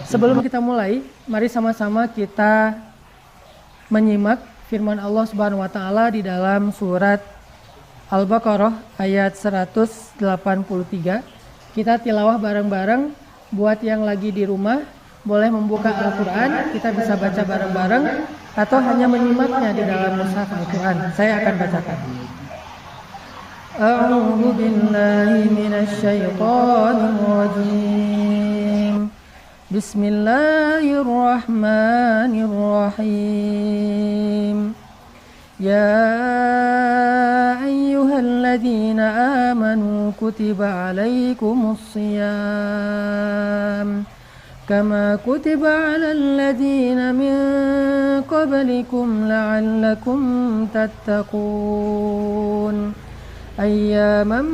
Sebelum kita mulai, mari sama-sama kita menyimak firman Allah Subhanahu wa taala di dalam surat Al-Baqarah ayat 183. Kita tilawah bareng-bareng. Buat yang lagi di rumah boleh membuka Al-Qur'an, kita bisa baca bareng-bareng atau hanya menyimaknya di dalam mushaf Al-Qur'an. Saya akan bacakan. A'udzu billahi minasy syaithanir rajim. Bismillahirrahmanirrahim. Ya ayyuhalladzina amanu kutiba alaikumus shiyam kama kutiba alal ladzina min qablikum la'allakum tattaqun. Ayyaman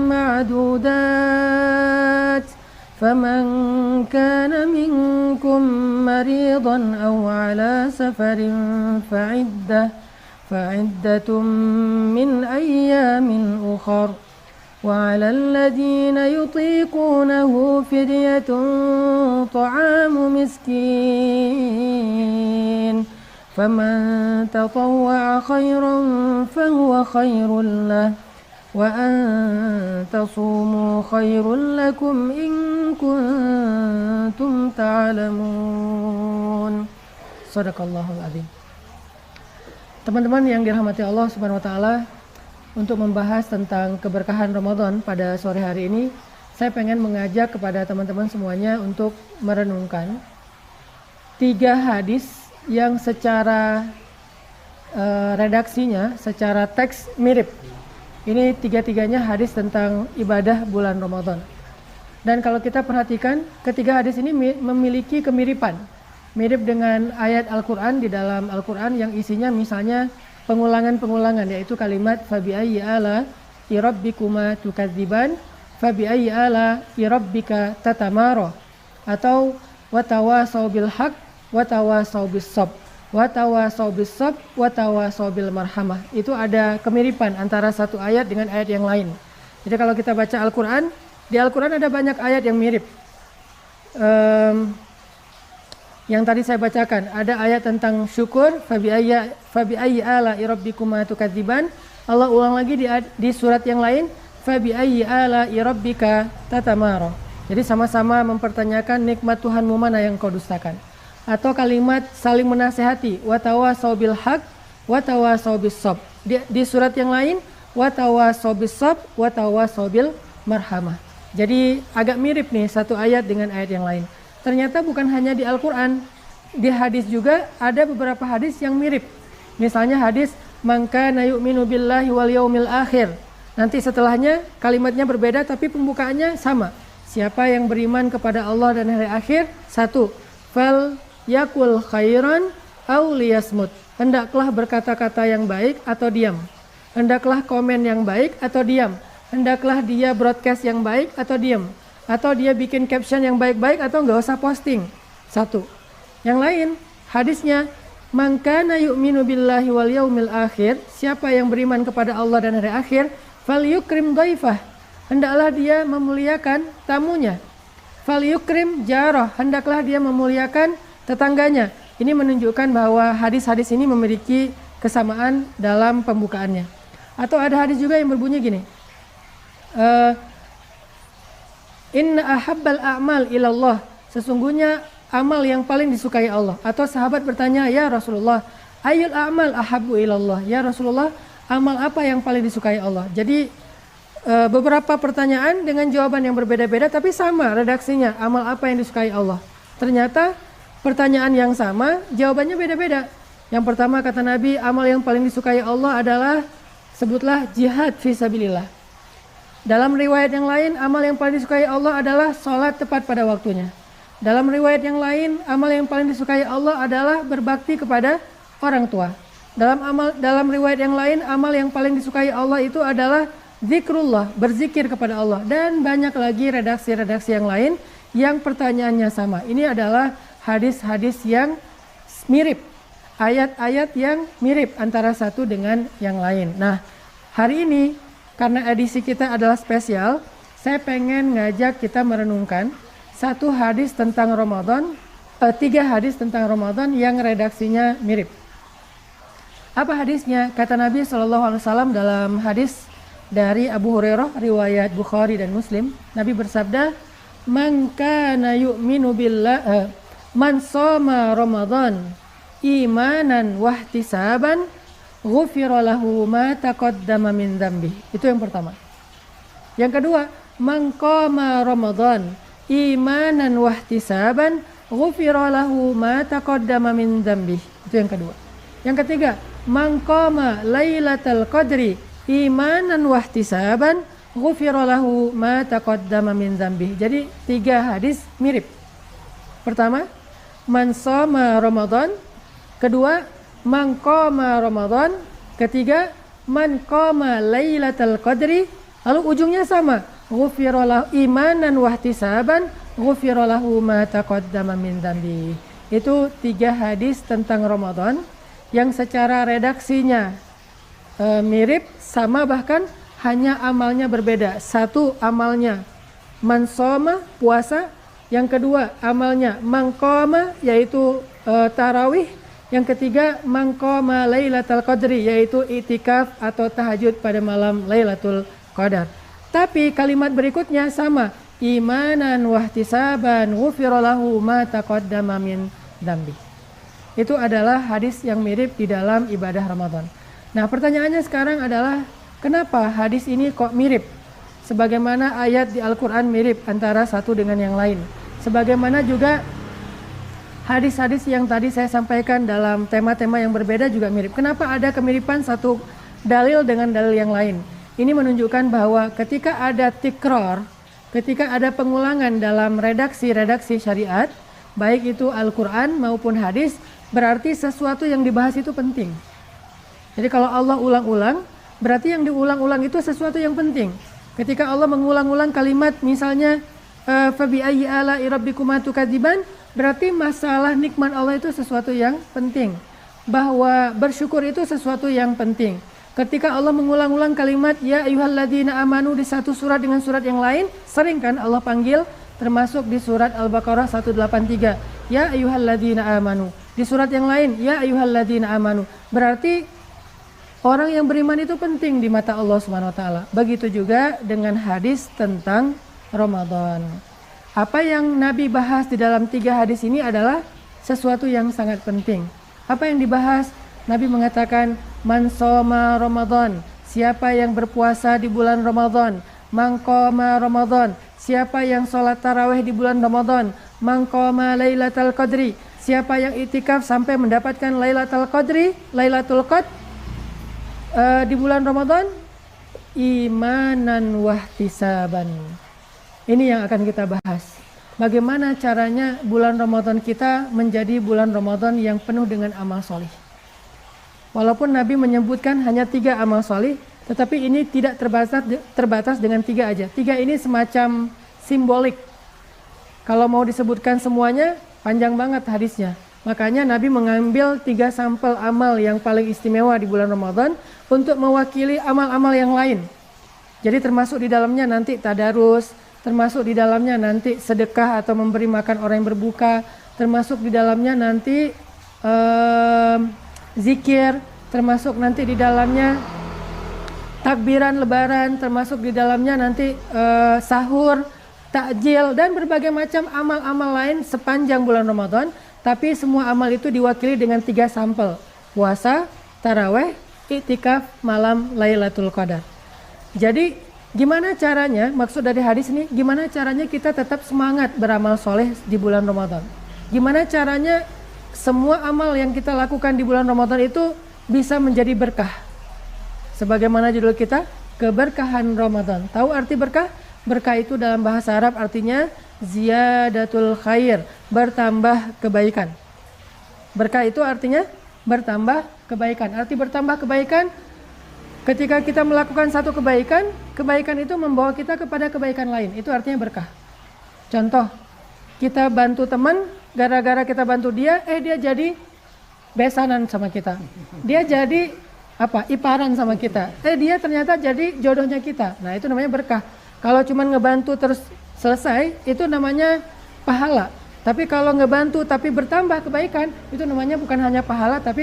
ma'dudat. فمن كان منكم مريضا أو على سفر فعدة من أيام أخر وعلى الذين يطيقونه فدية طعام مسكين فمن تطوع خيرا فهو خير له وأن تصوموا خير لكم إن كنتم تعلمون. Shadaqallahul adzim. Teman-teman yang dirahmati Allah Subhanahu wa taala, untuk membahas tentang keberkahan Ramadan pada sore hari ini, saya pengen mengajak kepada teman-teman semuanya untuk merenungkan 3 hadis yang secara redaksinya, secara teks mirip. Ini 3-tiganya hadis tentang ibadah bulan Ramadan. Dan kalau kita perhatikan, ketiga hadis ini memiliki kemiripan. Mirip dengan ayat Al-Quran di dalam Al-Quran yang isinya misalnya pengulangan-pengulangan, yaitu kalimat fabi'ayyi ala irabbikuma tukadziban, fabi'ayyi ala irabbika tatamaro, atau watawasau bil haq, watawasau bis sabr, watawasau bis sabr, watawasau bil marhamah. Itu ada kemiripan antara satu ayat dengan ayat yang lain. Jadi kalau kita baca Al-Quran, di Al-Quran ada banyak ayat yang mirip. Yang tadi saya bacakan, ada ayat tentang syukur, fabi'ayyi ala irabbikuma tukadziban. Allah ulang lagi di surat yang lain, fabi'ayyi ala irabbika tatamaro. Jadi sama-sama mempertanyakan nikmat Tuhanmu mana yang kau dustakan. Atau kalimat saling menasehati, watawasau bil haq, watawasau bis sabr. Di surat yang lain, watawasau bis sabr, watawasau bil marhamah. Jadi agak mirip nih satu ayat dengan ayat yang lain. Ternyata bukan hanya di Al-Quran, di hadis juga ada beberapa hadis yang mirip. Misalnya hadis man kana yu'minu billahi wal yaumil akhir. Nanti setelahnya kalimatnya berbeda tapi pembukaannya sama. Siapa yang beriman kepada Allah dan hari akhir, 1, fal yakul khairan aw liyasmut. Hendaklah berkata-kata yang baik atau diam. Hendaklah komen yang baik atau diam. Hendaklah dia broadcast yang baik atau diam. Atau dia bikin caption yang baik-baik atau enggak usah posting. 1. Yang lain, hadisnya man kana yu'minu billahi wal yaumil akhir. Siapa yang beriman kepada Allah dan hari akhir, falyukrim dhaifah. Hendaklah dia memuliakan tamunya. Falyukrim jarah. Hendaklah dia memuliakan tetangganya. Ini menunjukkan bahwa hadis-hadis ini memiliki kesamaan dalam pembukaannya. Atau ada hadis juga yang berbunyi gini, inna ahabbal a'mal ilallah. Sesungguhnya amal yang paling disukai Allah. Atau sahabat bertanya, ya Rasulullah, ayyul a'mal ahabbu ilallah. Ya Rasulullah, amal apa yang paling disukai Allah? Jadi beberapa pertanyaan dengan jawaban yang berbeda-beda tapi sama redaksinya, amal apa yang disukai Allah. Ternyata pertanyaan yang sama, jawabannya beda-beda. Yang pertama kata Nabi, amal yang paling disukai Allah adalah, sebutlah jihad fisabilillah. Dalam riwayat yang lain, amal yang paling disukai Allah adalah sholat tepat pada waktunya. Dalam riwayat yang lain, amal yang paling disukai Allah adalah berbakti kepada orang tua. Dalam riwayat yang lain, amal yang paling disukai Allah itu adalah zikrullah, berzikir kepada Allah. Dan banyak lagi redaksi-redaksi yang lain yang pertanyaannya sama. Ini adalah hadis-hadis yang mirip, ayat-ayat yang mirip antara satu dengan yang lain. Nah, hari ini karena edisi kita adalah spesial, saya pengen ngajak kita merenungkan satu hadis tentang Ramadan, 3 hadis tentang Ramadan yang redaksinya mirip. Apa hadisnya? Kata Nabi SAW dalam hadis dari Abu Hurairah, riwayat Bukhari dan Muslim, Nabi bersabda, "Man kana yu'minu billah, man shoma Ramadan imanan wahtisaban, ghufira lahu ma taqaddama min dzambi." Itu yang pertama. Yang kedua, "Man qama Ramadan imanan wahtisaban, ghufira lahu ma taqaddama min dzambi." Itu yang kedua. Yang ketiga, "Man qama lailatal qadri imanan wahtisaban, ghufira lahu ma taqaddama min dzambi." Jadi 3 hadis mirip. Pertama, man shoma Ramadan. Kedua, man qama Ramadan. Ketiga, man qama lailatal qadri. Lalu ujungnya sama, ghufira lahu imanan wahtisaban, ghufira lahu ma taqaddama min dzambi. Itu 3 hadis tentang Ramadan yang secara redaksinya mirip, sama, bahkan hanya amalnya berbeda. Satu amalnya man shoma, puasa. Yang kedua amalnya man qama, yaitu tarawih. Yang ketiga man qama lailatul qadri, yaitu itikaf atau tahajud pada malam Lailatul Qadar. Tapi kalimat berikutnya sama, imanan wahtisaban, ghufira lahu ma taqaddama min dzambi. Itu adalah hadis yang mirip di dalam ibadah Ramadan. Nah, pertanyaannya sekarang adalah, kenapa hadis ini kok mirip? Sebagaimana ayat di Al-Quran mirip antara satu dengan yang lain. Sebagaimana juga hadis-hadis yang tadi saya sampaikan dalam tema-tema yang berbeda juga mirip. Kenapa ada kemiripan satu dalil dengan dalil yang lain? Ini menunjukkan bahwa ketika ada tikror, ketika ada pengulangan dalam redaksi-redaksi syariat, baik itu Al-Quran maupun hadis, berarti sesuatu yang dibahas itu penting. Jadi kalau Allah ulang-ulang, berarti yang diulang-ulang itu sesuatu yang penting. Ketika Allah mengulang-ulang kalimat misalnya fabi ayyi ala'i rabbikuma tukadziban, berarti masalah nikmat Allah itu sesuatu yang penting. Bahwa bersyukur itu sesuatu yang penting. Ketika Allah mengulang-ulang kalimat ya ayyuhalladzina amanu di satu surat dengan surat yang lain, sering kan Allah panggil, termasuk di surat Al-Baqarah 183, ya ayyuhalladzina amanu. Di surat yang lain, ya ayyuhalladzina amanu. Berarti orang yang beriman itu penting di mata Allah Subhanahu wa taala. Begitu juga dengan hadis tentang Ramadan. Apa yang Nabi bahas di dalam 3 hadis ini adalah sesuatu yang sangat penting. Apa yang dibahas? Nabi mengatakan, man shoma Ramadan, siapa yang berpuasa di bulan Ramadan, man qama Ramadan, siapa yang sholat tarawih di bulan Ramadan, man qama lailatul qadri, siapa yang itikaf sampai mendapatkan lailatul qadri, lailatul qadr di bulan Ramadan, imanan wahtisaban. Ini yang akan kita bahas. Bagaimana caranya bulan Ramadan kita menjadi bulan Ramadan yang penuh dengan amal solih. Walaupun Nabi menyebutkan hanya 3 amal solih, tetapi ini tidak terbatas dengan 3 aja. 3 ini semacam simbolik. Kalau mau disebutkan semuanya, panjang banget hadisnya. Makanya Nabi mengambil 3 sampel amal yang paling istimewa di bulan Ramadan untuk mewakili amal-amal yang lain. Jadi termasuk di dalamnya nanti tadarus, termasuk di dalamnya nanti sedekah atau memberi makan orang yang berbuka, termasuk di dalamnya nanti zikir, termasuk nanti di dalamnya takbiran lebaran, termasuk di dalamnya nanti sahur, takjil, dan berbagai macam amal-amal lain sepanjang bulan Ramadan. Tapi semua amal itu diwakili dengan 3 sampel, puasa, taraweh, iktikaf, malam Lailatul Qadar. Jadi gimana caranya, maksud dari hadis ini, gimana caranya kita tetap semangat beramal soleh di bulan Ramadan. Gimana caranya semua amal yang kita lakukan di bulan Ramadan itu bisa menjadi berkah. Sebagaimana judul kita, keberkahan Ramadan. Tahu arti berkah? Berkah itu dalam bahasa Arab artinya ziyadatul khair, bertambah kebaikan. Berkah itu artinya bertambah kebaikan. Arti bertambah kebaikan, ketika kita melakukan satu kebaikan, kebaikan itu membawa kita kepada kebaikan lain. Itu artinya berkah. Contoh, kita bantu teman, gara-gara kita bantu dia, dia jadi besanan sama kita. Dia jadi iparan sama kita. Dia ternyata jadi jodohnya kita. Nah, itu namanya berkah. Kalau cuma ngebantu terus selesai, itu namanya pahala. Tapi kalau ngebantu tapi bertambah kebaikan, itu namanya bukan hanya pahala tapi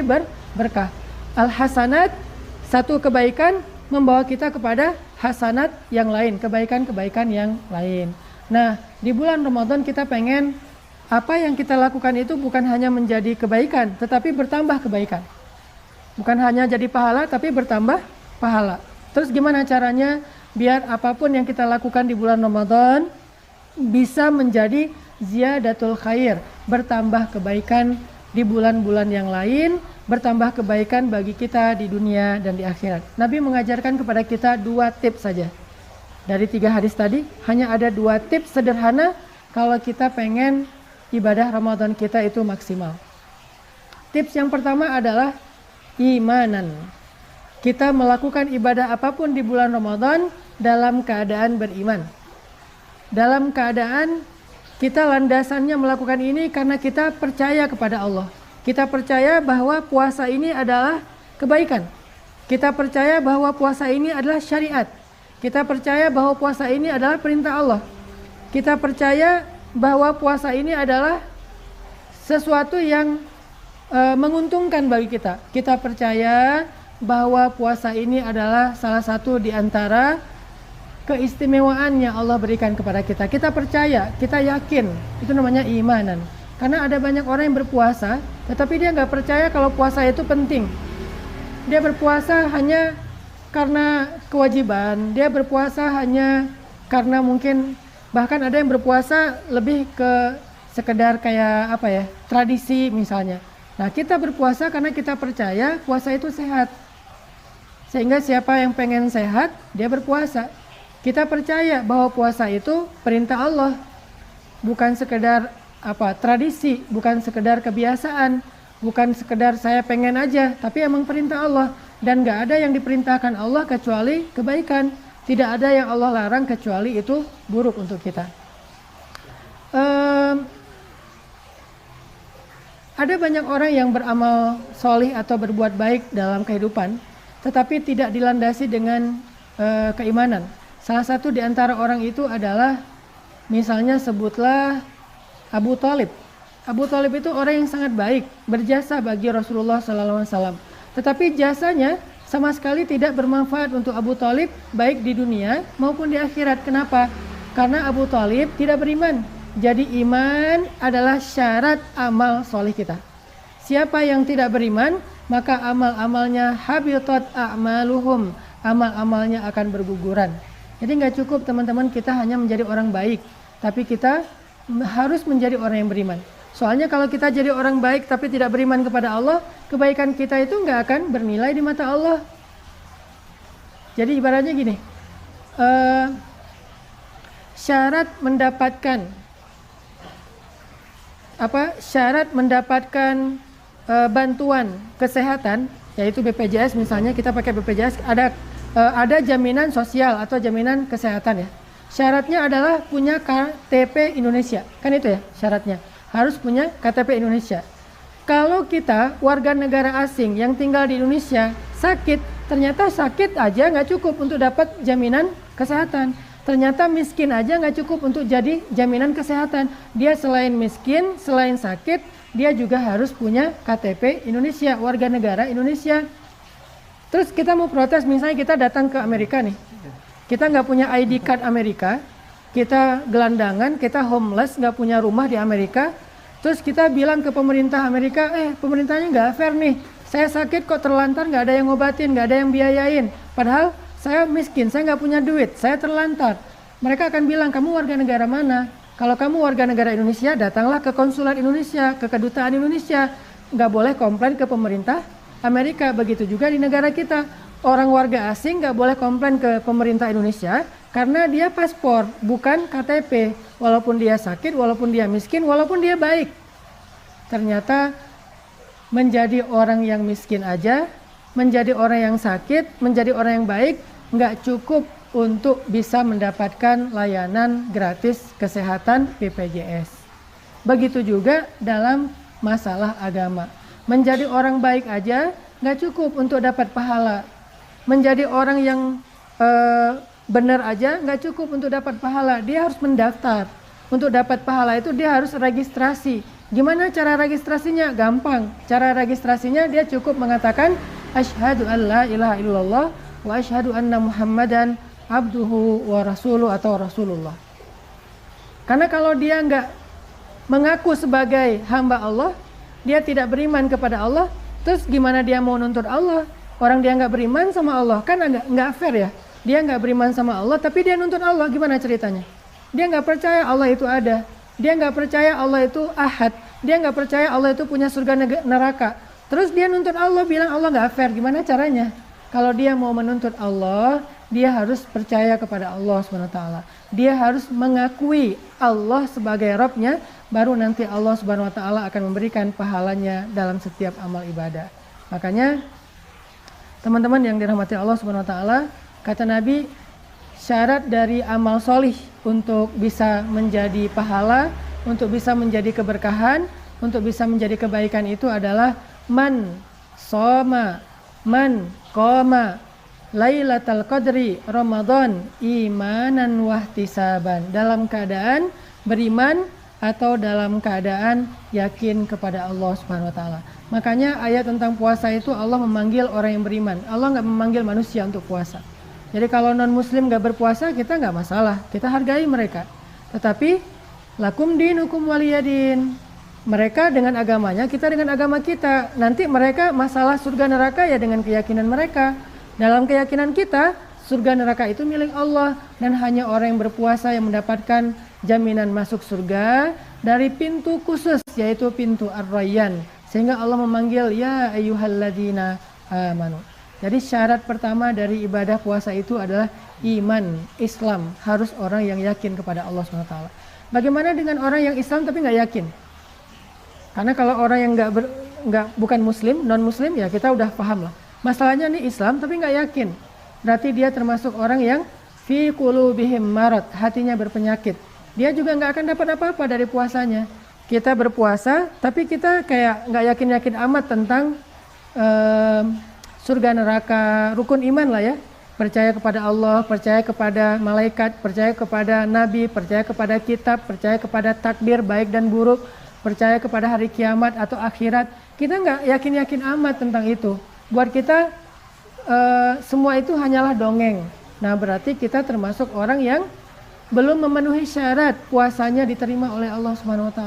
berkah. Al-hasanat, satu kebaikan membawa kita kepada hasanat yang lain, kebaikan-kebaikan yang lain. Nah, di bulan Ramadan kita pengen apa yang kita lakukan itu bukan hanya menjadi kebaikan, tetapi bertambah kebaikan. Bukan hanya jadi pahala, tapi bertambah pahala. Terus gimana caranya biar apapun yang kita lakukan di bulan Ramadan bisa menjadi ziyadatul khair, bertambah kebaikan di bulan-bulan yang lain, bertambah kebaikan bagi kita di dunia dan di akhirat. Nabi mengajarkan kepada kita 2 tips saja. Dari 3 hadis tadi, hanya ada 2 tips sederhana kalau kita pengen ibadah Ramadan kita itu maksimal. Tips yang pertama adalah imanan. Kita melakukan ibadah apapun di bulan Ramadan dalam keadaan beriman. Dalam keadaan kita landasannya melakukan ini karena kita percaya kepada Allah. Kita percaya bahwa puasa ini adalah kebaikan. Kita percaya bahwa puasa ini adalah syariat. Kita percaya bahwa puasa ini adalah perintah Allah. Kita percaya bahwa puasa ini adalah sesuatu yang menguntungkan bagi kita. Kita percaya bahwa puasa ini adalah salah satu di antara keistimewaan yang Allah berikan kepada kita. Kita percaya, kita yakin, itu namanya imanan. Karena ada banyak orang yang berpuasa, tetapi dia nggak percaya kalau puasa itu penting. Dia berpuasa hanya karena kewajiban, dia berpuasa hanya karena mungkin, bahkan ada yang berpuasa lebih ke sekedar kayak apa ya, tradisi misalnya. Nah, kita berpuasa karena kita percaya puasa itu sehat. Sehingga siapa yang pengen sehat, dia berpuasa. Kita percaya bahwa puasa itu perintah Allah, bukan sekedar tradisi, bukan sekedar kebiasaan, bukan sekedar saya pengen aja, tapi emang perintah Allah. Dan gak ada yang diperintahkan Allah kecuali kebaikan. Tidak ada yang Allah larang kecuali itu buruk untuk kita. Ada banyak orang yang beramal solih atau berbuat baik dalam kehidupan, tetapi tidak dilandasi dengan keimanan. Salah satu di antara orang itu adalah, misalnya sebutlah Abu Thalib. Abu Thalib itu orang yang sangat baik, berjasa bagi Rasulullah SAW. Tetapi jasanya sama sekali tidak bermanfaat untuk Abu Thalib, baik di dunia maupun di akhirat. Kenapa? Karena Abu Thalib tidak beriman. Jadi iman adalah syarat amal soleh kita. Siapa yang tidak beriman, maka amal-amalnya habitat a'maluhum, amal-amalnya akan berguguran. Jadi nggak cukup teman-teman kita hanya menjadi orang baik, tapi kita harus menjadi orang yang beriman. Soalnya kalau kita jadi orang baik tapi tidak beriman kepada Allah, kebaikan kita itu nggak akan bernilai di mata Allah. Jadi ibaratnya gini, syarat mendapatkan bantuan kesehatan, yaitu BPJS misalnya, kita pakai BPJS, ada jaminan sosial atau jaminan kesehatan ya. Syaratnya adalah punya KTP Indonesia, kan itu ya syaratnya, harus punya KTP Indonesia. Kalau kita warga negara asing yang tinggal di Indonesia sakit, ternyata sakit aja nggak cukup untuk dapat jaminan kesehatan. Ternyata miskin aja nggak cukup untuk jadi jaminan kesehatan. Dia selain miskin, selain sakit, dia juga harus punya KTP Indonesia, warga negara Indonesia. Terus kita mau protes, misalnya kita datang ke Amerika nih, kita nggak punya ID card Amerika, kita gelandangan, kita homeless, nggak punya rumah di Amerika. Terus kita bilang ke pemerintah Amerika, pemerintahnya nggak fair nih, saya sakit kok terlantar, nggak ada yang ngobatin, nggak ada yang biayain. Padahal saya miskin, saya nggak punya duit, saya terlantar. Mereka akan bilang, kamu warga negara mana? Kalau kamu warga negara Indonesia, datanglah ke konsulat Indonesia, ke kedutaan Indonesia. Nggak boleh komplain ke pemerintah Amerika. Begitu juga di negara kita. Orang warga asing nggak boleh komplain ke pemerintah Indonesia karena dia paspor, bukan KTP. Walaupun dia sakit, walaupun dia miskin, walaupun dia baik. Ternyata menjadi orang yang miskin aja, menjadi orang yang sakit, menjadi orang yang baik, nggak cukup untuk bisa mendapatkan layanan gratis kesehatan BPJS. Begitu juga dalam masalah agama. Menjadi orang baik aja nggak cukup untuk dapat pahala. Menjadi orang yang benar aja nggak cukup untuk dapat pahala. Dia harus mendaftar. untuk dapat pahala itu dia harus registrasi. Gimana cara registrasinya? Gampang. Cara registrasinya dia cukup mengatakan asyhadu an la ilaha illallah wa asyhadu anna muhammadan abduhu wa rasuluh atau rasulullah. Karena kalau dia nggak mengaku sebagai hamba Allah, dia tidak beriman kepada Allah, terus gimana dia mau nuntut Allah? Orang dia nggak beriman sama Allah, kan nggak fair ya? Dia nggak beriman sama Allah, tapi dia nuntut Allah, gimana ceritanya? Dia nggak percaya Allah itu ada, dia nggak percaya Allah itu ahad, dia nggak percaya Allah itu punya surga neraka. Terus dia nuntut Allah, bilang Allah nggak fair, gimana caranya? Kalau dia mau menuntut Allah, dia harus percaya kepada Allah SWT. Dia harus mengakui Allah sebagai Rabb-nya, baru nanti Allah SWT akan memberikan pahalanya dalam setiap amal ibadah. Makanya teman-teman yang dirahmati Allah SWT, kata Nabi, syarat dari amal solih untuk bisa menjadi pahala, untuk bisa menjadi keberkahan, untuk bisa menjadi kebaikan itu adalah man soma, man qoma Lailatul Qadri Ramadan imanan wahtisaban, dalam keadaan beriman atau dalam keadaan yakin kepada Allah Subhanahu wa taala. Makanya ayat tentang puasa itu Allah memanggil orang yang beriman. Allah nggak memanggil manusia untuk puasa. Jadi kalau non muslim nggak berpuasa, kita nggak masalah, kita hargai mereka. Tetapi lakum dinukum waliyadin. Mereka dengan agamanya, kita dengan agama kita. Nanti mereka masalah surga neraka ya dengan keyakinan mereka. Dalam keyakinan kita, surga neraka itu milik Allah, dan hanya orang yang berpuasa yang mendapatkan jaminan masuk surga dari pintu khusus, yaitu pintu Ar-Rayyan. Sehingga Allah memanggil ya ayyuhalladzina amanu. Jadi syarat pertama dari ibadah puasa itu adalah iman, Islam. Harus orang yang yakin kepada Allah SWT. Bagaimana dengan orang yang Islam tapi nggak yakin? Karena kalau orang yang bukan muslim, non muslim, ya kita udah paham lah. Masalahnya nih Islam tapi nggak yakin. Berarti dia termasuk orang yang fi qulubihim marad, hatinya berpenyakit. Dia juga nggak akan dapat apa-apa dari puasanya. Kita berpuasa tapi kita kayak nggak yakin-yakin amat tentang surga neraka, rukun iman lah ya. Percaya kepada Allah, percaya kepada malaikat, percaya kepada nabi, percaya kepada kitab, percaya kepada takdir baik dan buruk, percaya kepada hari kiamat atau akhirat. Kita nggak yakin-yakin amat tentang itu. Buat kita semua itu hanyalah dongeng. Nah berarti kita termasuk orang yang belum memenuhi syarat puasanya diterima oleh Allah SWT.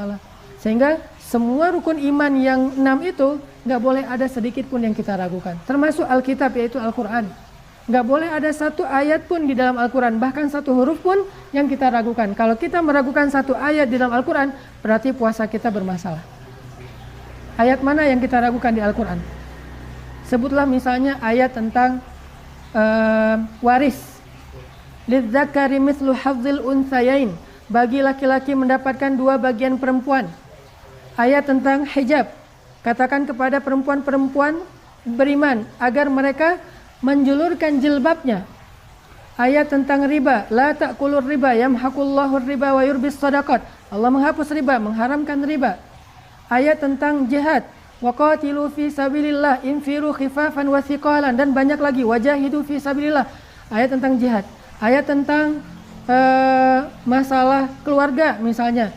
Sehingga semua rukun iman yang 6 itu nggak boleh ada sedikit pun yang kita ragukan. Termasuk Alkitab, yaitu Al-Quran. Nggak boleh ada satu ayat pun di dalam Al-Quran, bahkan satu huruf pun yang kita ragukan. Kalau kita meragukan satu ayat di dalam Al-Quran, berarti puasa kita bermasalah. Ayat mana yang kita ragukan di Al-Quran? Sebutlah misalnya ayat tentang waris. Lidzakari mithlu hadzil unthayain, bagi laki-laki mendapatkan 2 bagian perempuan. Ayat tentang hijab, katakan kepada perempuan-perempuan beriman agar mereka menjulurkan jilbabnya. Ayat tentang riba, la ta'kulur riba yamhaqullahu riba wa yurbis shadaqat, Allah menghapus riba, mengharamkan riba. Ayat tentang jihad, waqatilu fi sabilillah infiru khifafan wa thiqalan, dan banyak lagi, wajahidu fi sabilillah. Ayat tentang jihad. Ayat tentang masalah keluarga misalnya,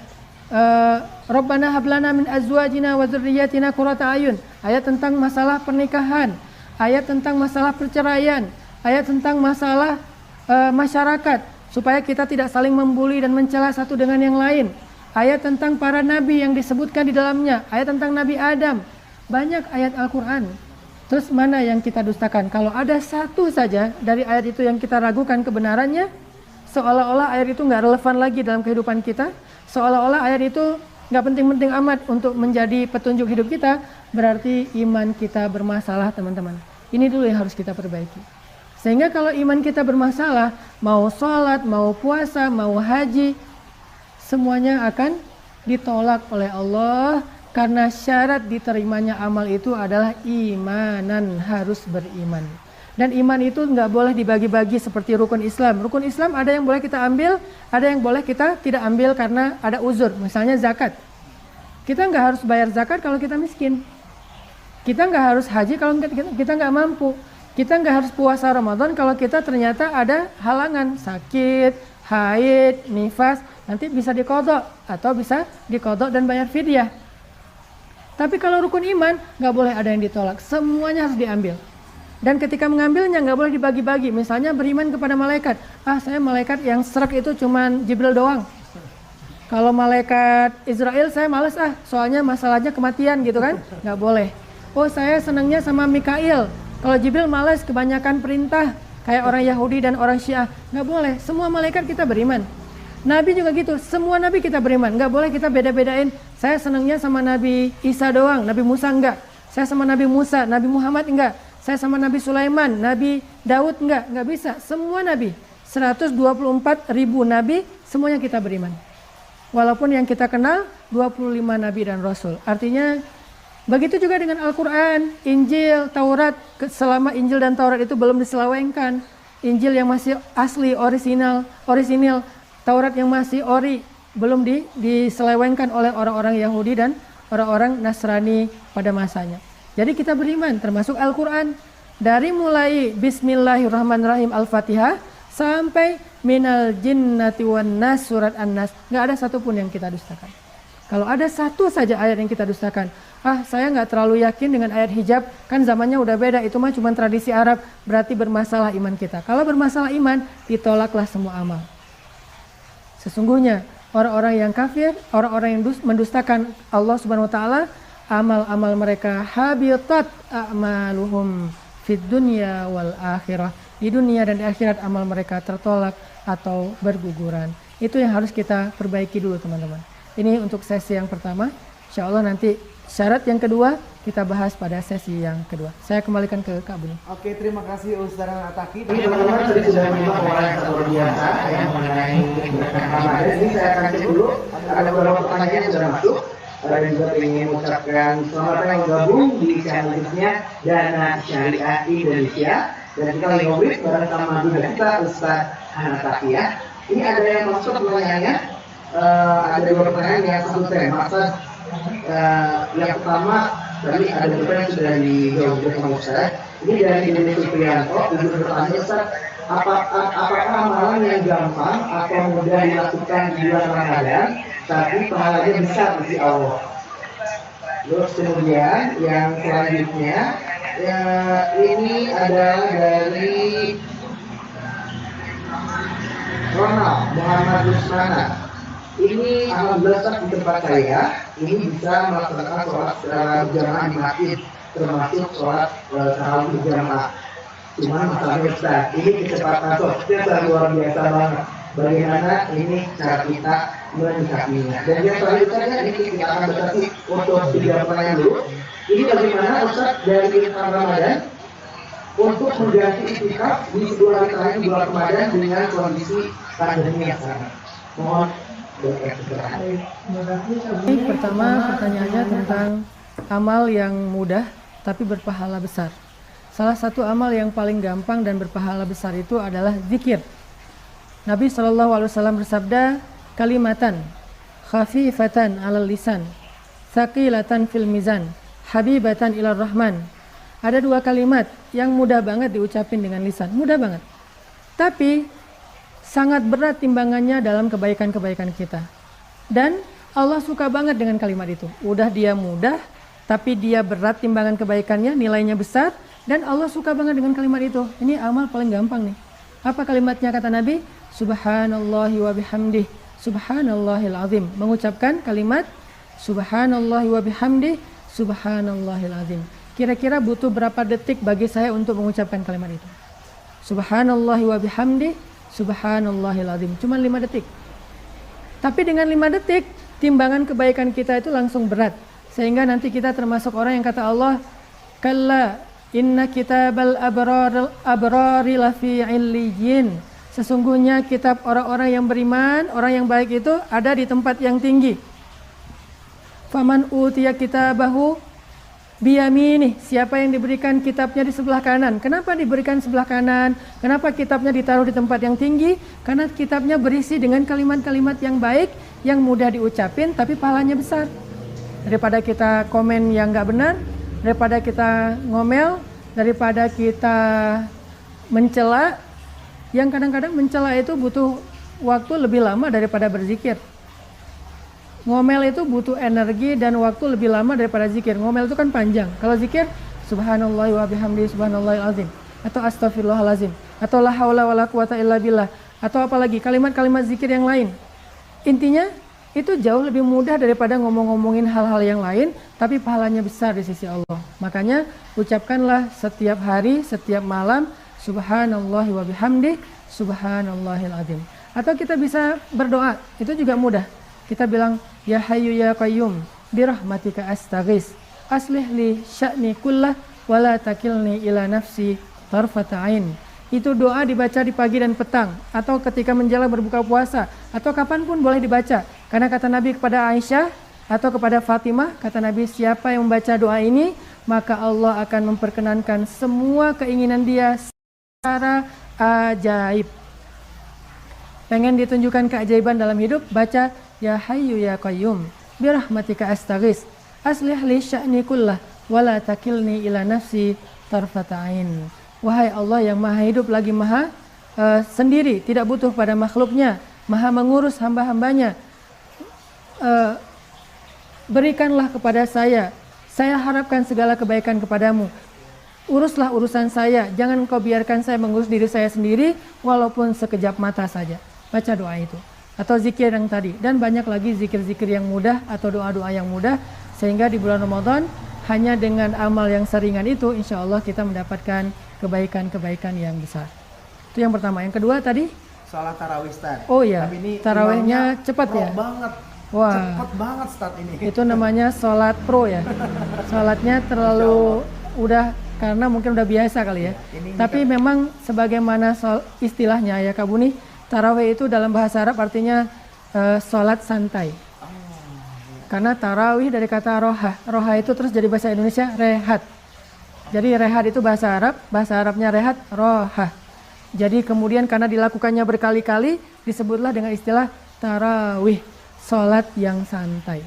Rabbana hablana min azwajina wa dzurriyyatina qurrata ayun. Ayat tentang masalah pernikahan, ayat tentang masalah perceraian, ayat tentang masalah masyarakat supaya kita tidak saling membuli dan mencela satu dengan yang lain. Ayat tentang para nabi yang disebutkan di dalamnya, ayat tentang Nabi Adam. Banyak ayat Al-Quran. Terus mana yang kita dustakan? Kalau ada satu saja dari ayat itu yang kita ragukan kebenarannya, seolah-olah ayat itu nggak relevan lagi dalam kehidupan kita, seolah-olah ayat itu nggak penting-penting amat untuk menjadi petunjuk hidup kita, berarti iman kita bermasalah, teman-teman. Ini dulu yang harus kita perbaiki. Sehingga kalau iman kita bermasalah, mau sholat, mau puasa, mau haji, semuanya akan ditolak oleh Allah. Karena syarat diterimanya amal itu adalah imanan, harus beriman. Dan iman itu nggak boleh dibagi-bagi seperti rukun Islam. Rukun Islam ada yang boleh kita ambil, ada yang boleh kita tidak ambil karena ada uzur. Misalnya zakat. Kita nggak harus bayar zakat kalau kita miskin. Kita nggak harus haji kalau kita nggak mampu. Kita nggak harus puasa Ramadan kalau kita ternyata ada halangan, sakit, haid, nifas. nanti bisa diqadha atau bisa diqadha dan bayar fidyah. Tapi kalau rukun iman nggak boleh ada yang ditolak, semuanya harus diambil. Dan ketika mengambilnya nggak boleh dibagi-bagi. Misalnya beriman kepada malaikat, saya malaikat yang serak itu cuman Jibril doang. Kalau malaikat Israel saya males soalnya masalahnya kematian gitu kan, nggak boleh. Saya senangnya sama Mikail. Kalau Jibril males kebanyakan perintah kayak orang Yahudi dan orang Syiah, nggak boleh. Semua malaikat kita beriman. Nabi juga gitu, semua nabi kita beriman. Nggak boleh kita beda-bedain. Saya senangnya sama Nabi Isa doang, Nabi Musa enggak. Saya sama Nabi Musa, Nabi Muhammad enggak. Saya sama Nabi Sulaiman, Nabi Daud enggak bisa. Semua nabi, 124.000 nabi, semuanya kita beriman. Walaupun yang kita kenal 25 nabi dan rasul. Artinya begitu juga dengan Al-Quran, Injil, Taurat. Selama Injil dan Taurat itu belum diselewengkan, Injil yang masih asli, orisinil, Taurat yang masih ori, belum diselewengkan oleh orang-orang Yahudi dan orang-orang Nasrani pada masanya. Jadi kita beriman termasuk Al-Quran. Dari mulai Bismillahirrahmanirrahim Al-Fatihah sampai Minal Jinnati wan Nas surat An-Nas. Gak ada satupun yang kita dustakan. Kalau ada satu saja ayat yang kita dustakan, saya gak terlalu yakin dengan ayat hijab, kan zamannya udah beda, itu mah cuma tradisi Arab, berarti bermasalah iman kita. Kalau bermasalah iman, ditolaklah semua amal. Sesungguhnya orang-orang yang kafir, orang-orang yang mendustakan Allah Subhanahu wa taala, amal-amal mereka habitat a'maluhum fid dunya wal akhirah. Di dunia dan di akhirat amal mereka tertolak atau berguguran. Itu yang harus kita perbaiki dulu teman-teman. Ini untuk sesi yang pertama. Insyaallah nanti syarat yang kedua kita bahas pada sesi yang kedua. Saya kembalikan ke Kak Buni. Oke, terima kasih Ustaz Ataki. Ini teman-teman tadi sudah menyimak pemaparan yang luar biasa yang mengenai Ramadan. Ini saya akan cek dulu. Ada beberapa pertanyaan yang sudah masuk. Dan juga ingin mengucapkan selamat datang gabung di channel YouTube-nya Dana Syariah Indonesia. Dan kita lagi ngobrol bareng sama guru kita Ustaz Ataki ya. Ini ada yang masuk pertanyaannya. Ada dua pertanyaan yang satu tema. Yang pertama tadi ada beberapa yang sudah dijawab sama Ustaz. Ini dari Denny Supriyanto, ibu bertanya Ustaz, apakah amalan yang gampang atau mudah dilakukan di bulan Ramadan, tapi pahalanya besar di Allah? Terus kemudian yang selanjutnya, ini adalah dari Ronald Muhammad Rusmana. Ini alhamdulillah di tempat saya ini bisa melaksanakan sholat secara berjamaah di masjid, termasuk sholat tarawih berjamaah. Cuma masalahnya Ustaz, ini kecepatan sholatnya luar biasa banget. Bagaimana ini cara kita menyikapinya? Dan yang selanjutnya ini kita akan berkasih untuk 3 pertanyaan dulu. Ini bagaimana Ustaz dari Ramadan untuk mengganti itikaf di 2 hari terakhir bulan Ramadan dengan kondisi pandemi yang sekarang. Mohon. Pertama pertanyaannya tentang amal yang mudah tapi berpahala besar. Salah satu amal yang paling gampang dan berpahala besar itu adalah zikir. Nabi SAW bersabda, kalimatan khafifatan 'alal lisan, tsaqilatan fil mizan, habibatan ilar rahman. Ada 2 kalimat yang mudah banget diucapin dengan lisan, mudah banget. Tapi sangat berat timbangannya dalam kebaikan-kebaikan kita. Dan Allah suka banget dengan kalimat itu. Udah dia mudah, tapi dia berat timbangan kebaikannya, nilainya besar, dan Allah suka banget dengan kalimat itu. Ini amal paling gampang nih. Apa kalimatnya kata Nabi? Subhanallahi wa bihamdih, subhanallahil azim. Mengucapkan kalimat subhanallahi wa bihamdih, subhanallahil azim. Kira-kira butuh berapa detik bagi saya untuk mengucapkan kalimat itu? Subhanallahi wa bihamdih, subhanallahil azim. Cuma 5 detik. Tapi dengan 5 detik, timbangan kebaikan kita itu langsung berat. Sehingga nanti kita termasuk orang yang kata Allah, kalla inna kitabal abrari lafi illiyin. Sesungguhnya kitab orang-orang yang beriman, orang yang baik itu ada di tempat yang tinggi. Faman utiya kitabahu biyaminih, siapa yang diberikan kitabnya di sebelah kanan. Kenapa diberikan sebelah kanan? Kenapa kitabnya ditaruh di tempat yang tinggi? Karena kitabnya berisi dengan kalimat-kalimat yang baik, yang mudah diucapin tapi pahalanya besar. Daripada kita komen yang gak benar, daripada kita ngomel, daripada kita mencela. Yang kadang-kadang mencela itu butuh waktu lebih lama daripada berzikir. Ngomel itu butuh energi dan waktu lebih lama daripada zikir. Ngomel itu kan panjang. Kalau zikir, subhanallah wa bihamdi subhanallahil azim, atau astagfirullahalazim, atau la haula wala quwata illa billah, atau apalagi kalimat-kalimat zikir yang lain. Intinya itu jauh lebih mudah daripada ngomong-ngomongin hal-hal yang lain, tapi pahalanya besar di sisi Allah. Makanya ucapkanlah setiap hari, setiap malam, subhanallah wa bihamdi subhanallahil azim. Atau kita bisa berdoa, itu juga mudah. Kita bilang, ya hayyu ya qayyum birahmatika astaghis aslih li sya'ni kullah wala takilni ila nafsi tarfata ain. Itu doa dibaca di pagi dan petang, atau ketika menjelang berbuka puasa, atau kapanpun boleh dibaca. Karena kata Nabi kepada Aisyah atau kepada Fatimah, kata Nabi, siapa yang membaca doa ini, maka Allah akan memperkenankan semua keinginan dia secara ajaib. Pengen ditunjukkan keajaiban dalam hidup, baca ya hayyu ya qayyum birahmatika astaghis aslih li sya'ni kullah wala takilni ila nafsi tarfata ain. Wahai Allah yang maha hidup lagi maha sendiri, tidak butuh pada makhluknya, maha mengurus hamba-hambanya, berikanlah kepada saya harapkan segala kebaikan kepadamu, uruslah urusan saya, jangan kau biarkan saya mengurus diri saya sendiri walaupun sekejap mata saja. Baca doa itu, atau zikir yang tadi, dan banyak lagi zikir-zikir yang mudah atau doa-doa yang mudah, sehingga di bulan Ramadan hanya dengan amal yang seringan itu insya Allah kita mendapatkan kebaikan-kebaikan yang besar. Itu yang pertama. Yang kedua tadi sholat tarawih, Ustaz. Oh iya, tapi ini tarawihnya cepat ya? Banget. Wah, cepet banget Ustaz ini. Itu namanya sholat pro ya. Sholatnya terlalu udah, karena mungkin udah biasa kali ya. Tapi memang sebagaimana istilahnya ya Kak Buni, tarawih itu dalam bahasa Arab artinya sholat santai. Karena tarawih dari kata roha. Roha itu terus jadi bahasa Indonesia rehat. Jadi rehat itu bahasa Arab, bahasa Arabnya rehat, roha. Jadi kemudian karena dilakukannya berkali-kali, disebutlah dengan istilah tarawih, sholat yang santai.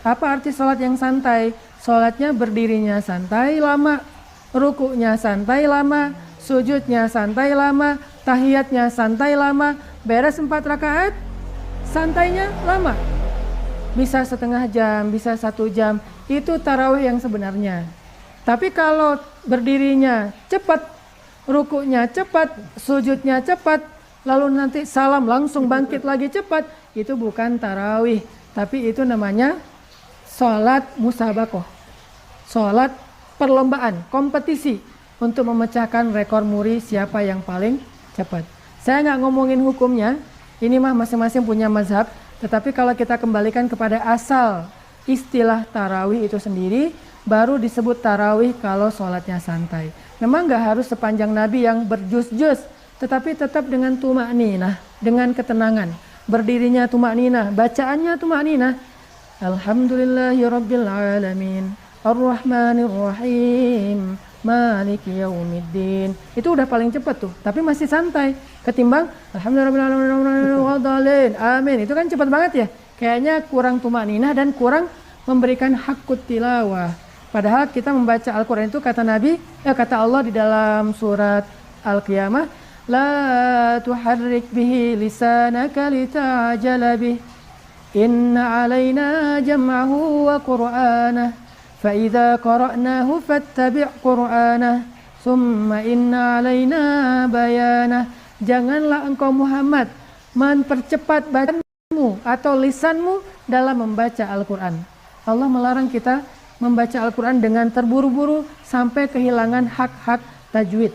Apa arti sholat yang santai? Sholatnya berdirinya santai lama, rukuknya santai lama, sujudnya santai lama, tahiyatnya santai lama, beres 4 rakaat, santainya lama. Bisa setengah jam, bisa 1 jam, itu tarawih yang sebenarnya. Tapi kalau berdirinya cepat, rukuknya cepat, sujudnya cepat, lalu nanti salam langsung bangkit lagi cepat, itu bukan tarawih, tapi itu namanya sholat musabakoh, sholat perlombaan, kompetisi untuk memecahkan rekor muri siapa yang paling cepat. Saya nggak ngomongin hukumnya, ini mah masing-masing punya mazhab. Tetapi kalau kita kembalikan kepada asal istilah tarawih itu sendiri, baru disebut tarawih kalau sholatnya santai. Memang nggak harus sepanjang Nabi yang berjus-jus, tetapi tetap dengan tuma'ninah, dengan ketenangan. Berdirinya tuma'ninah, bacaannya tuma'ninah. Alhamdulillahirabbil alamin, Ar-Rahmanir-Rahim, Maliki Yaumiddin. Itu udah paling cepat tuh, tapi masih santai. Ketimbang Alhamdulillahirrahmanirrahim, amin. Itu kan cepat banget ya. Kayaknya kurang tumakninah dan kurang memberikan hakut tilawah. Padahal kita membaca Al-Quran itu kata Nabi, kata Allah di dalam surat Al-Qiyamah, la tuharrik bihi lisanaka lita'jala bih, inna alaina jam'ahu wa qur'anah, fa idza qara'nahu fattabi' qur'anah, summa inna alaina bayanah. Janganlah engkau Muhammad mempercepat bacaanmu atau lisanmu dalam membaca Al-Quran. Allah melarang kita membaca Al-Quran dengan terburu-buru sampai kehilangan hak-hak tajwid.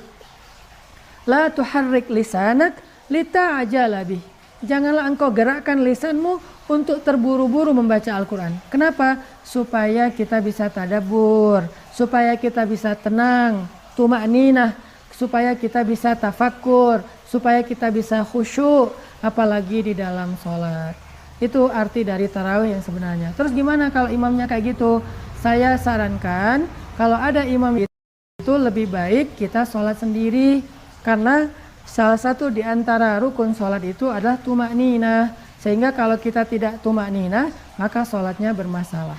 La tuharrik lisanak lita'jala bih. Janganlah engkau gerakkan lisanmu untuk terburu-buru membaca Al-Quran. Kenapa? Supaya kita bisa tadabbur, supaya kita bisa tenang, tumakninah, supaya kita bisa tafakkur, supaya kita bisa khusyuk, apalagi di dalam sholat. Itu arti dari tarawih yang sebenarnya. Terus gimana kalau imamnya kayak gitu? Saya sarankan kalau ada imam itu lebih baik kita sholat sendiri, karena salah satu di antara rukun sholat itu adalah tumakninah. Sehingga kalau kita tidak tumakninah, maka sholatnya bermasalah.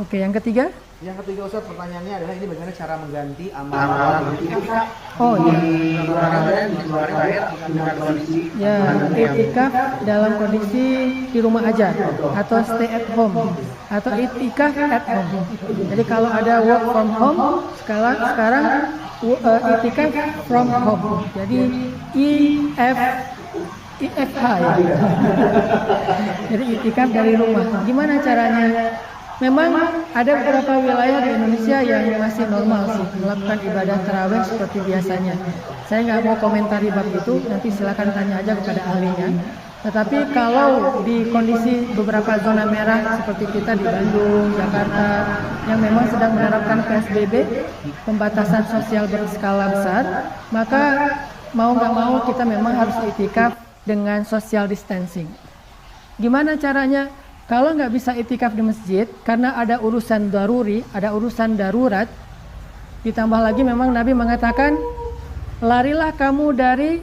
Oke, yang ketiga. Yang ketiga Ustaz, pertanyaannya adalah ini bagaimana cara mengganti amalan itikaf Oh di iya. bulan Ramadan di bulan akhir dengan kondisi Ya, itikaf dalam kondisi di rumah aja atau stay at home atau itikaf at home. Jadi kalau ada work from home, sekarang itikaf from home. Jadi IFH ya. Jadi itikaf dari rumah. Gimana caranya? Memang ada beberapa wilayah di Indonesia yang masih normal sih melakukan ibadah tarawih seperti biasanya. Saya nggak mau komentari bab itu, nanti silakan tanya aja kepada ahlinya. Tetapi kalau di kondisi beberapa zona merah seperti kita di Bandung, Jakarta, yang memang sedang menerapkan PSBB, pembatasan sosial berskala besar, maka mau nggak mau kita memang harus itikaf dengan social distancing. Gimana caranya? Kalau nggak bisa itikaf di masjid, karena ada urusan daruri, ada urusan darurat, ditambah lagi memang Nabi mengatakan, larilah kamu dari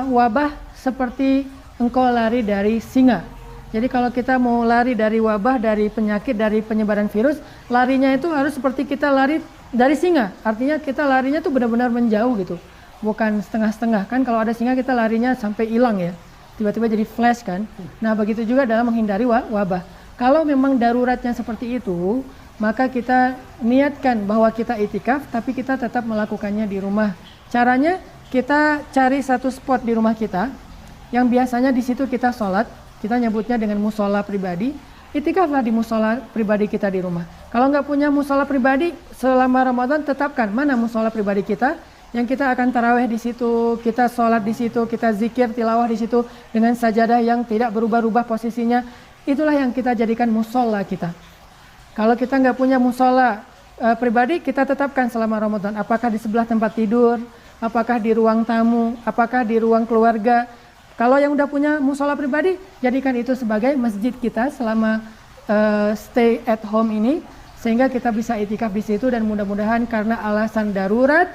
wabah seperti engkau lari dari singa. Jadi kalau kita mau lari dari wabah, dari penyakit, dari penyebaran virus, larinya itu harus seperti kita lari dari singa. Artinya kita larinya tuh benar-benar menjauh gitu, bukan setengah-setengah. Kan kalau ada singa kita larinya sampai hilang ya. Tiba-tiba jadi flash kan. Nah begitu juga dalam menghindari wabah. Kalau memang daruratnya seperti itu, maka kita niatkan bahwa kita itikaf, tapi kita tetap melakukannya di rumah. Caranya kita cari satu spot di rumah kita, yang biasanya di situ kita sholat, kita nyebutnya dengan musola pribadi. Itikaflah di musola pribadi kita di rumah. Kalau nggak punya musola pribadi, selama Ramadan tetapkan mana musola pribadi kita, yang kita akan taraweh di situ, kita sholat di situ, kita zikir, tilawah di situ dengan sajadah yang tidak berubah-ubah posisinya. Itulah yang kita jadikan musola kita. Kalau kita nggak punya musola pribadi, kita tetapkan selama Ramadan. Apakah di sebelah tempat tidur, apakah di ruang tamu, apakah di ruang keluarga. Kalau yang udah punya musola pribadi, jadikan itu sebagai masjid kita selama stay at home ini, sehingga kita bisa itikaf di situ dan mudah-mudahan karena alasan darurat,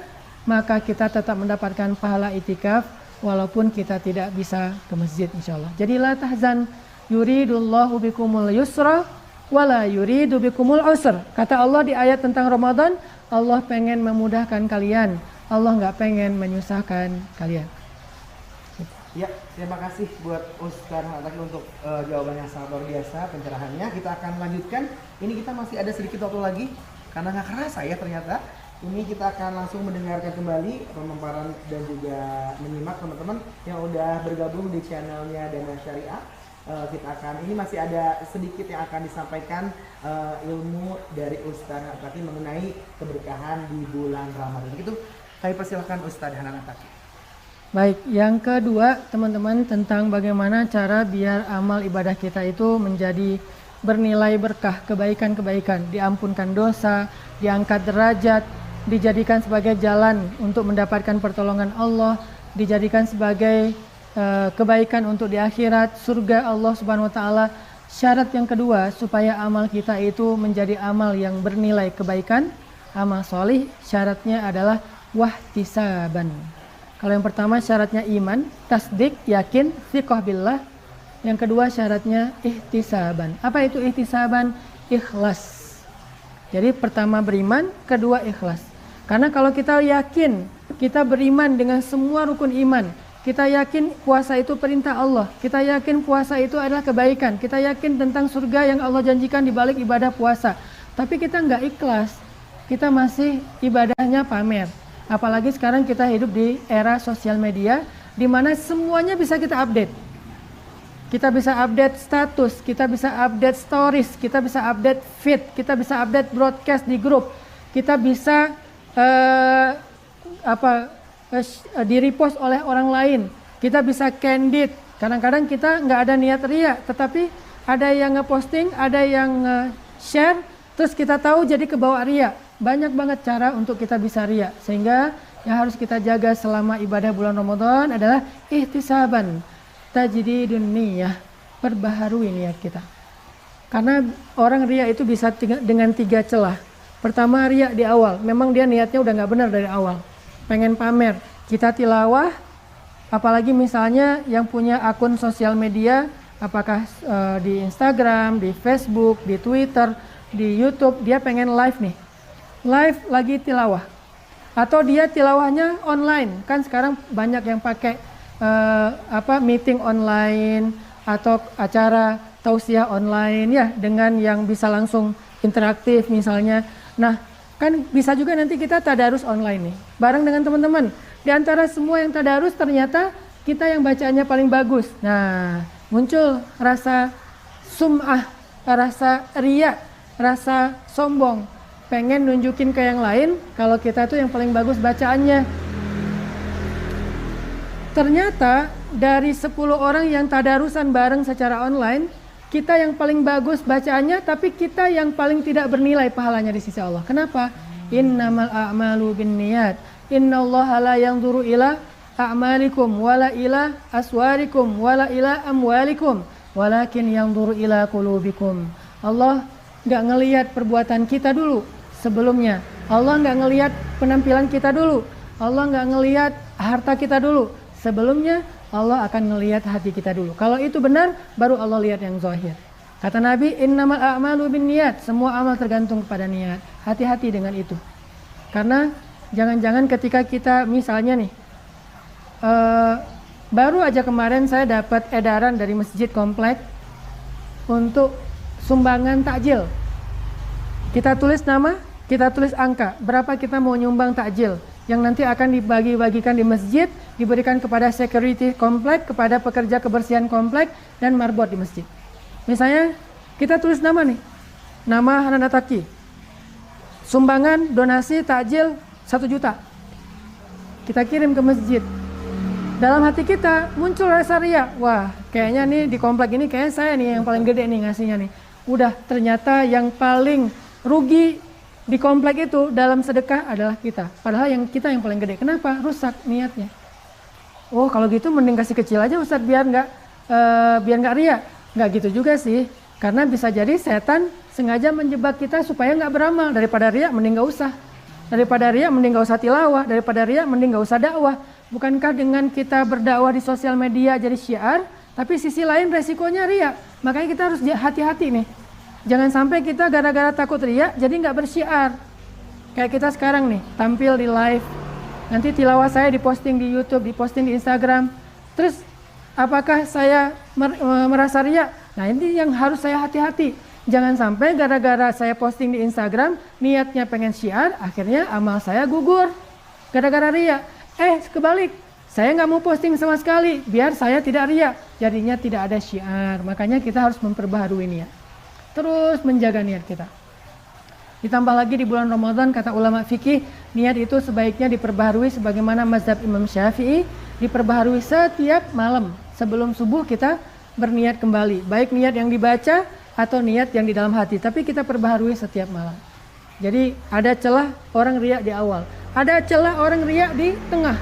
maka kita tetap mendapatkan pahala itikaf walaupun kita tidak bisa ke masjid insyaallah. Jadi la tahzan yuridullahu bikumul yusra wala yuridu bikumul usra. Kata Allah di ayat tentang Ramadan, Allah pengen memudahkan kalian, Allah nggak pengen menyusahkan kalian. Ya, terima kasih buat Ustaz Ataki untuk jawaban yang sangat luar biasa, pencerahannya. Kita akan lanjutkan. Ini kita masih ada sedikit waktu lagi karena nggak kerasa ya ternyata. Ini kita akan langsung mendengarkan kembali pemaparan dan juga menyimak teman-teman yang udah bergabung di channelnya Dana Syariah. Kita akan, ini masih ada sedikit yang akan disampaikan ilmu dari Ustaz Ataki mengenai keberkahan di bulan Ramadan. Itu kami persilahkan Ustaz Hanan Ataki. Baik, yang kedua teman-teman tentang bagaimana cara biar amal ibadah kita itu menjadi bernilai berkah, kebaikan-kebaikan, diampunkan dosa, diangkat derajat, dijadikan sebagai jalan untuk mendapatkan pertolongan Allah, dijadikan sebagai kebaikan untuk di akhirat, surga Allah Subhanahu wa taala. Syarat yang kedua supaya amal kita itu menjadi amal yang bernilai kebaikan, amal solih, syaratnya adalah wahtisaban. Kalau yang pertama syaratnya iman, tasdik, yakin, thiqah billah. Yang kedua syaratnya ihtisaban. Apa itu ihtisaban? Ikhlas. Jadi pertama beriman, kedua ikhlas. Karena kalau kita yakin, kita beriman dengan semua rukun iman, kita yakin puasa itu perintah Allah, kita yakin puasa itu adalah kebaikan, kita yakin tentang surga yang Allah janjikan di balik ibadah puasa, tapi kita nggak ikhlas, kita masih ibadahnya pamer. Apalagi sekarang kita hidup di era sosial media, di mana semuanya bisa kita update. Kita bisa update status, kita bisa update stories, kita bisa update feed, kita bisa update broadcast di grup, kita bisa di-repost oleh orang lain, kita bisa candid. Kadang-kadang kita nggak ada niat ria, tetapi ada yang ngeposting, ada yang share, terus kita tahu jadi kebawa ria. Banyak banget cara untuk kita bisa ria, sehingga yang harus kita jaga selama ibadah bulan Ramadan adalah ihtisaban, tajdidun niyah, perbaharui niat kita. Karena orang ria itu bisa dengan 3 celah. Pertama ria di awal, memang dia niatnya udah nggak benar dari awal, pengen pamer. Kita tilawah, apalagi misalnya yang punya akun sosial media, apakah di Instagram, di Facebook, di Twitter, di YouTube, dia pengen live nih. Live lagi tilawah. Atau dia tilawahnya online. Kan sekarang banyak yang pakai meeting online atau acara tausiah online ya, dengan yang bisa langsung interaktif misalnya. Nah, kan bisa juga nanti kita tadarus online nih, bareng dengan teman-teman. Di antara semua yang tadarus ternyata kita yang bacaannya paling bagus. Nah, muncul rasa sum'ah, rasa riya, rasa sombong. Pengen nunjukin ke yang lain kalau kita tuh yang paling bagus bacaannya. Ternyata dari 10 orang yang tadarusan bareng secara online, kita yang paling bagus bacaannya, tapi kita yang paling tidak bernilai pahalanya di sisi Allah. Kenapa? Innamal a'malu binniyat. Innallaha la yanzuru ila a'malikum wala ila aswarikum wala ila amwalikum walakin yanzuru ila qulubikum. Allah nggak ngelihat perbuatan kita dulu sebelumnya. Allah nggak ngelihat penampilan kita dulu. Allah nggak ngelihat harta kita dulu. Sebelumnya Allah akan ngelihat hati kita dulu. Kalau itu benar, baru Allah lihat yang zahir. Kata Nabi, innamal a'malu binniyat. Semua amal tergantung kepada niat. Hati-hati dengan itu. Karena jangan-jangan ketika kita misalnya nih, baru aja kemarin saya dapat edaran dari masjid komplek untuk sumbangan takjil. Kita tulis nama, kita tulis angka, berapa kita mau nyumbang takjil yang nanti akan dibagi-bagikan di masjid, diberikan kepada security komplek, kepada pekerja kebersihan komplek, dan marbot di masjid. Misalnya kita tulis nama nih, nama Hanan Ataki, sumbangan donasi takjil 1 juta, kita kirim ke masjid. Dalam hati kita muncul rasa riya, wah kayaknya nih di komplek ini kayaknya saya nih yang paling gede nih ngasihnya nih. Udah, ternyata yang paling rugi di komplek itu dalam sedekah adalah kita. Padahal yang kita yang paling gede. Kenapa? Rusak niatnya. Oh kalau gitu mending kasih kecil aja Ustadz biar nggak riya. Nggak gitu juga sih. Karena bisa jadi setan sengaja menjebak kita supaya nggak beramal. Daripada riya mending nggak usah. Daripada riya mending nggak usah tilawah. Daripada riya mending nggak usah dakwah. Bukankah dengan kita berdakwah di sosial media jadi syiar, tapi sisi lain resikonya riya. Makanya kita harus hati-hati nih. Jangan sampai kita gara-gara takut riya jadi nggak bersyiar. Kayak kita sekarang nih, tampil di live. Nanti tilawah saya diposting di YouTube, diposting di Instagram. Terus apakah saya merasa riya? Nah ini yang harus saya hati-hati. Jangan sampai gara-gara saya posting di Instagram, niatnya pengen syiar, akhirnya amal saya gugur gara-gara riya. Kebalik, saya nggak mau posting sama sekali, biar saya tidak riya. Jadinya tidak ada syiar. Makanya kita harus memperbaharui niat. Terus menjaga niat kita. Ditambah lagi di bulan Ramadan, kata ulama fikih, niat itu sebaiknya diperbaharui sebagaimana mazhab Imam Syafi'i, diperbaharui setiap malam. Sebelum subuh kita berniat kembali, baik niat yang dibaca atau niat yang di dalam hati, tapi kita perbaharui setiap malam. Jadi ada celah orang riya di awal, ada celah orang riya di tengah.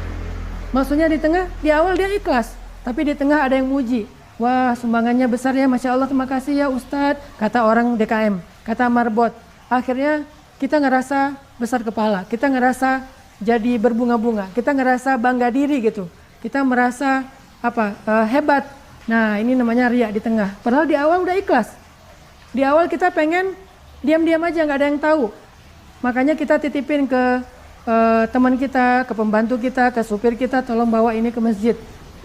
Maksudnya di tengah, di awal dia ikhlas, tapi di tengah ada yang muji. Wah sumbangannya besar ya, Masya Allah, terima kasih ya Ustadz, kata orang DKM, kata marbot. Akhirnya kita ngerasa besar kepala, kita ngerasa jadi berbunga-bunga, kita ngerasa bangga diri gitu, kita merasa hebat. Nah ini namanya riya di tengah, padahal di awal udah ikhlas. Di awal kita pengen diam-diam aja, nggak ada yang tahu. Makanya kita titipin ke teman kita, ke pembantu kita, ke supir kita, tolong bawa ini ke masjid.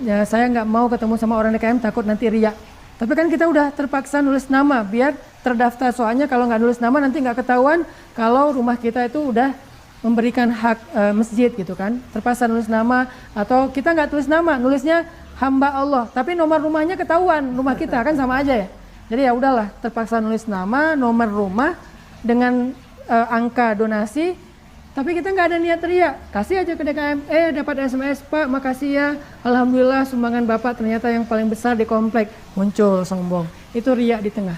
Ya, saya nggak mau ketemu sama orang DKM, takut nanti riya. Tapi kan kita udah terpaksa nulis nama biar terdaftar. Soalnya kalau nggak nulis nama nanti nggak ketahuan kalau rumah kita itu udah memberikan hak masjid gitu kan. Terpaksa nulis nama, atau kita nggak tulis nama, nulisnya hamba Allah. Tapi nomor rumahnya ketahuan, rumah kita kan sama aja ya. Jadi ya udahlah, terpaksa nulis nama, nomor rumah dengan angka donasi. Tapi kita nggak ada niat riya, kasih aja ke DKM, dapat SMS, Pak makasih ya, Alhamdulillah sumbangan Bapak ternyata yang paling besar di komplek. Muncul sombong, itu riya di tengah.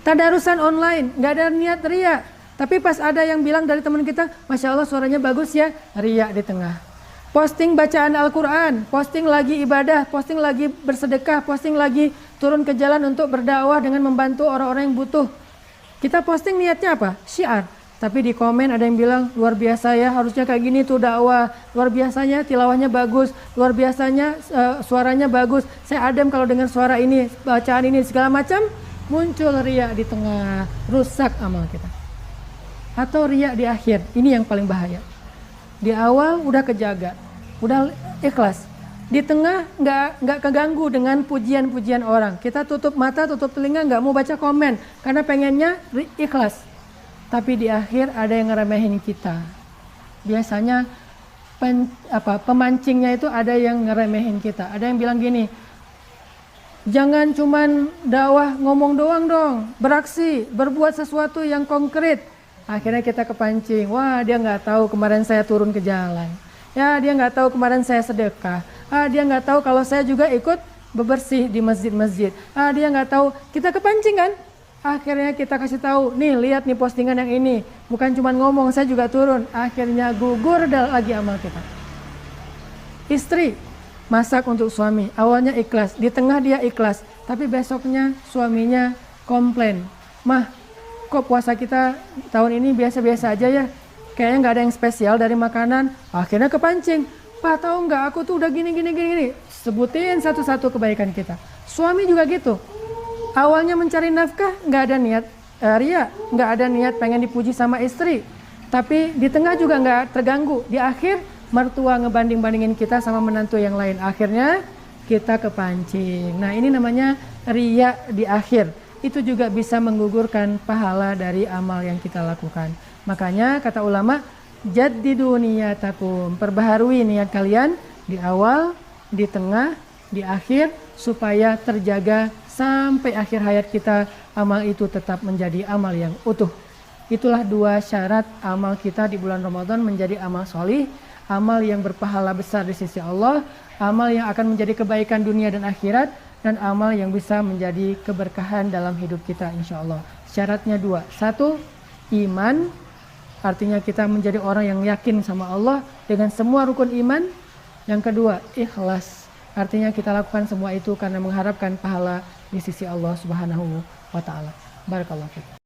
Tadarusan online, nggak ada niat riya, tapi pas ada yang bilang dari teman kita, Masya Allah suaranya bagus ya, riya di tengah. Posting bacaan Al-Quran, posting lagi ibadah, posting lagi bersedekah, posting lagi turun ke jalan untuk berdakwah dengan membantu orang-orang yang butuh. Kita posting niatnya apa? Syiar. Tapi di komen ada yang bilang, luar biasa ya, harusnya kayak gini tuh dakwah, luar biasanya tilawahnya bagus, luar biasanya suaranya bagus, saya adem kalau dengar suara ini, bacaan ini, segala macam. muncul riya di tengah, rusak amal kita. Atau riya di akhir, ini yang paling bahaya. Di awal udah kejaga, udah ikhlas. Di tengah nggak keganggu dengan pujian-pujian orang. Kita tutup mata, tutup telinga, nggak mau baca komen karena pengennya ikhlas. Tapi di akhir ada yang ngeremehin kita. Biasanya pemancingnya itu ada yang ngeremehin kita. Ada yang bilang gini, jangan cuman dakwah ngomong doang dong, beraksi, berbuat sesuatu yang konkret. Akhirnya kita kepancing, wah dia nggak tahu kemarin saya turun ke jalan. Ya dia nggak tahu kemarin saya sedekah. Dia nggak tahu kalau saya juga ikut bebersih di masjid-masjid. Dia nggak tahu, kita kepancing kan? Akhirnya kita kasih tahu, nih lihat nih postingan yang ini. Bukan cuma ngomong, saya juga turun. Akhirnya gugur lagi amal kita. Istri masak untuk suami, awalnya ikhlas, di tengah dia ikhlas, tapi besoknya suaminya komplain. Mah, kok puasa kita tahun ini biasa-biasa aja ya? Kayaknya nggak ada yang spesial dari makanan. Akhirnya kepancing. Pak tahu nggak, aku tuh udah gini. Sebutin satu-satu kebaikan kita. Suami juga gitu. Awalnya mencari nafkah, nggak ada niat riya, nggak ada niat pengen dipuji sama istri. Tapi di tengah juga nggak terganggu. Di akhir mertua ngebanding-bandingin kita sama menantu yang lain. Akhirnya kita kepancing. Nah ini namanya riya di akhir. Itu juga bisa menggugurkan pahala dari amal yang kita lakukan. Makanya kata ulama, jaddidu niyatakum, perbaharui niat kalian di awal, di tengah, di akhir, supaya terjaga sampai akhir hayat kita amal itu tetap menjadi amal yang utuh. Itulah dua syarat amal kita di bulan Ramadan menjadi amal solih, amal yang berpahala besar di sisi Allah, amal yang akan menjadi kebaikan dunia dan akhirat, dan amal yang bisa menjadi keberkahan dalam hidup kita insya Allah. Syaratnya dua. Satu, iman, artinya kita menjadi orang yang yakin sama Allah dengan semua rukun iman. Yang kedua, ikhlas, artinya kita lakukan semua itu karena mengharapkan pahala di sisi Allah Subhanahu wa ta'ala. Barakallahu fiik.